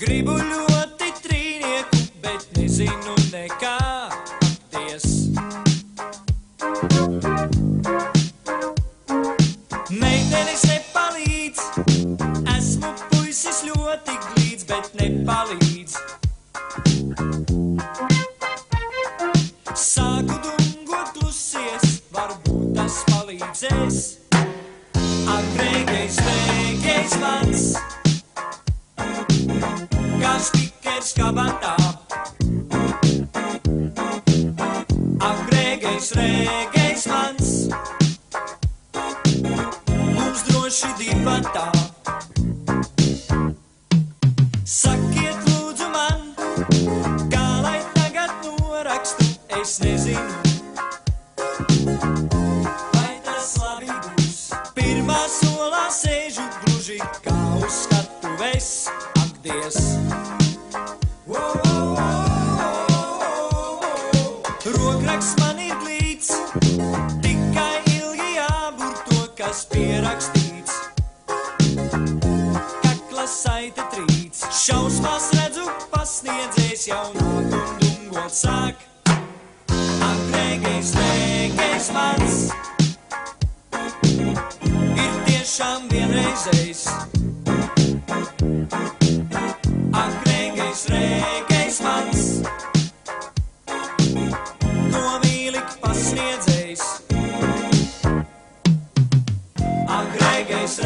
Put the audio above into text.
Gribu ļoti trīnieku, bet nezinu nekā apties. Meitenes nepalīdz, esmu puisis ļoti glīds, bet nepalīdz. Sāku dungot klusies, varbūt tas palīdzēs. Ak, reigais mans, kā spikers kabatā. Ak, reigais mans, mums droši divatā. Sakiet lūdzu man, kā lai tagad norakstu, es nezinu. Vai tas labi būs? Pirmā solā sēžu gluži kā uz skatuves, ak Dievs. Rokraksts man ir glīts, tikai ilgi jābur to, kas pierakstīts. Kakla saite trīc, šausmās redzu pasniedzējs jau nāk un dungot sāk. Ak, reigais mans, ir tiešām vienreizējs. Ak, reigais mans, to mīlik pasniedzējs. Ak, reigais